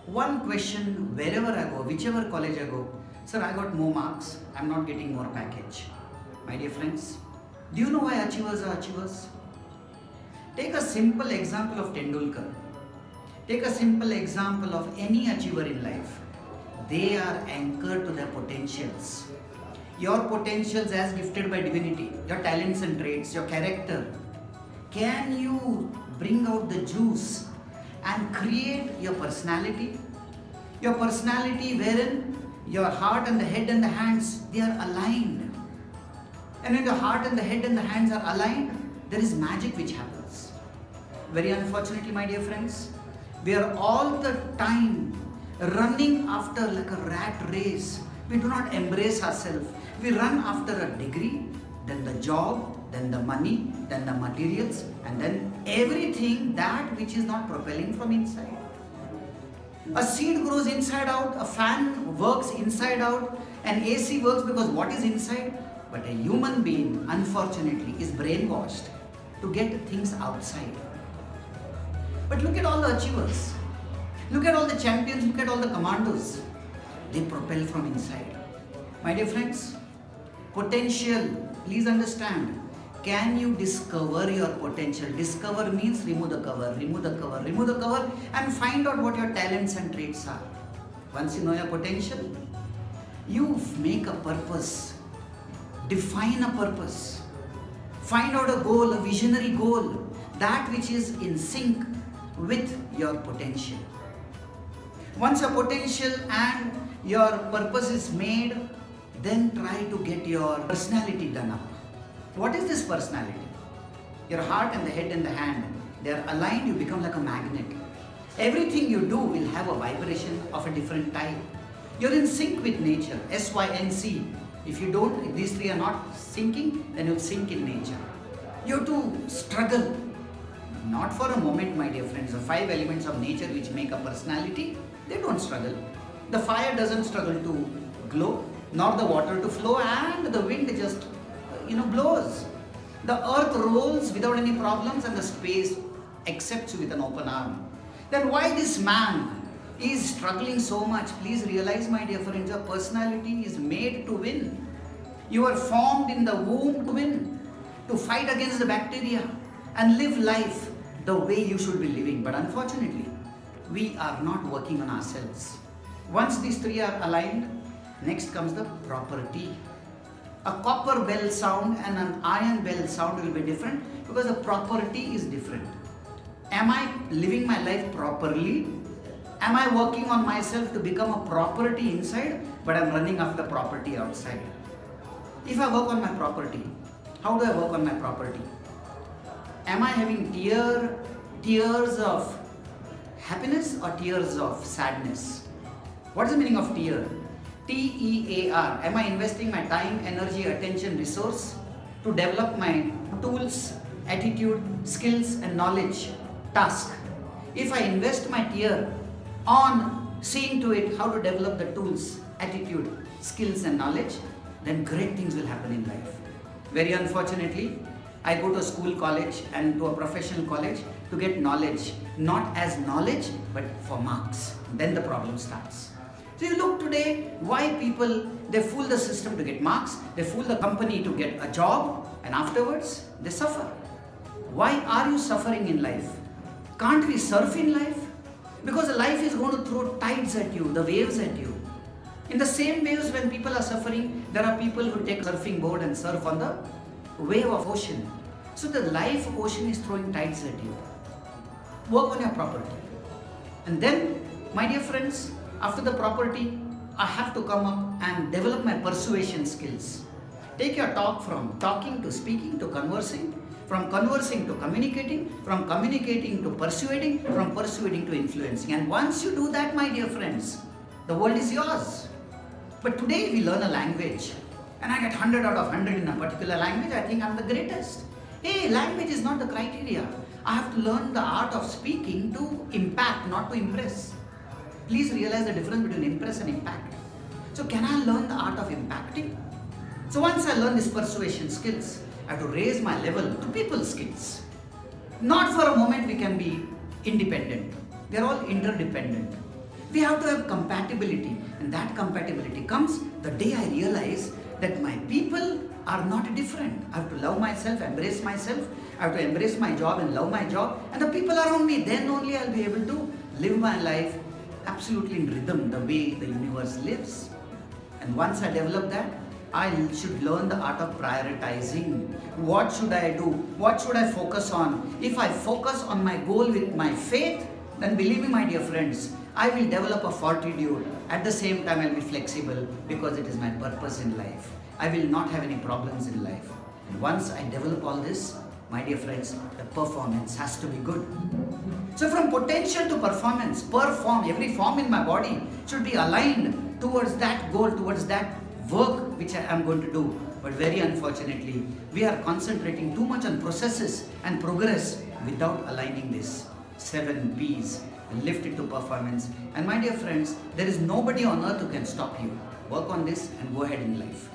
One question wherever I go, whichever college I go, sir, I got more marks, I'm not getting more package. My dear friends, do you know why achievers are achievers? Take a simple example of Tendulkar. Take a simple example of any achiever in life. They are anchored to their potentials. Your potentials as gifted by divinity, your talents and traits, your character. Can you bring out the juice and create your personality? Your personality wherein your heart and the head and the hands, they are aligned. And when the heart and the head and the hands are aligned, there is magic which happens. Very unfortunately, my dear friends, we are all the time running after like a rat race. We do not embrace ourselves. We run after a degree, then the job, then the money, then the materials, and then everything that which is not propelling from inside. A seed grows inside out, a fan works inside out, an AC works because what is inside? But a human being, unfortunately, is brainwashed to get things outside. But look at all the achievers. Look at all the champions, look at all the commandos. They propel from inside. My dear friends, potential, please understand. Can you discover your potential? Discover means remove the cover, remove the cover, remove the cover and find out what your talents and traits are. Once you know your potential, you make a purpose. Define a purpose. Find out a goal, a visionary goal, that which is in sync with your potential. Once your potential and your purpose is made, then try to get your personality done up. What is this personality? Your heart and the head and the hand, they are aligned, you become like a magnet. Everything you do will have a vibration of a different type. You're in sync with nature, SYNC. If you don't, if these three are not syncing, then you'll sink in nature. You have to struggle. Not for a moment, my dear friends. The 5 elements of nature which make a personality, they don't struggle. The fire doesn't struggle to glow, nor the water to flow, and the wind just blows. The earth rolls without any problems and the space accepts you with an open arm. Then why this man is struggling so much? Please realize, my dear friends, your personality is made to win. You are formed in the womb to win, to fight against the bacteria and live life the way you should be living. But unfortunately, we are not working on ourselves. Once these three are aligned, next comes the property. A copper bell sound and an iron bell sound will be different because the property is different. Am I living my life properly? Am I working on myself to become a property inside, but I'm running after property outside? If I work on my property, how do I work on my property? Am I having tears of happiness or tears of sadness? What is the meaning of tear? TEAR. Am I investing my time, energy, attention, resource to develop my tools, attitude, skills and knowledge, task? If I invest my tear on seeing to it how to develop the tools, attitude, skills and knowledge, then great things will happen in life. Very unfortunately, I go to a school, college and to a professional college to get knowledge, not as knowledge but for marks. Then the problem starts. So you look today, why people, they fool the system to get marks, they fool the company to get a job, and afterwards they suffer. Why are you suffering in life? Can't we surf in life? Because life is going to throw tides at you, the waves at you. In the same waves, when people are suffering, there are people who take surfing board and surf on the wave of ocean. So the life ocean is throwing tides at you. Work on your property. And then, my dear friends, after the property, I have to come up and develop my persuasion skills. Take your talk from talking to speaking to conversing, from conversing to communicating, from communicating to persuading, from persuading to influencing. And once you do that, my dear friends, the world is yours. But today we learn a language and I get 100 out of 100 in a particular language, I think I'm the greatest. Hey, language is not the criteria. I have to learn the art of speaking to impact, not to impress. Please realize the difference between impress and impact. So can I learn the art of impacting? So once I learn these persuasion skills, I have to raise my level to people skills. Not for a moment we can be independent. We are all interdependent. We have to have compatibility, and that compatibility comes the day I realize that my people are not different. I have to love myself, embrace myself. I have to embrace my job and love my job, and the people around me. Then only I'll be able to live my life absolutely in rhythm, the way the universe lives. And once I develop that, I should learn the art of prioritizing. What should I do? What should I focus on? If I focus on my goal with my faith, then believe me, my dear friends, I will develop a fortitude. At the same time, I'll be flexible because it is my purpose in life. I will not have any problems in life. And once I develop all this, my dear friends, the performance has to be good. So from potential to performance, perform, every form in my body should be aligned towards that goal, towards that work which I am going to do. But very unfortunately, we are concentrating too much on processes and progress without aligning this 7 P's and lift it to performance. And my dear friends, there is nobody on earth who can stop you. Work on this and go ahead in life.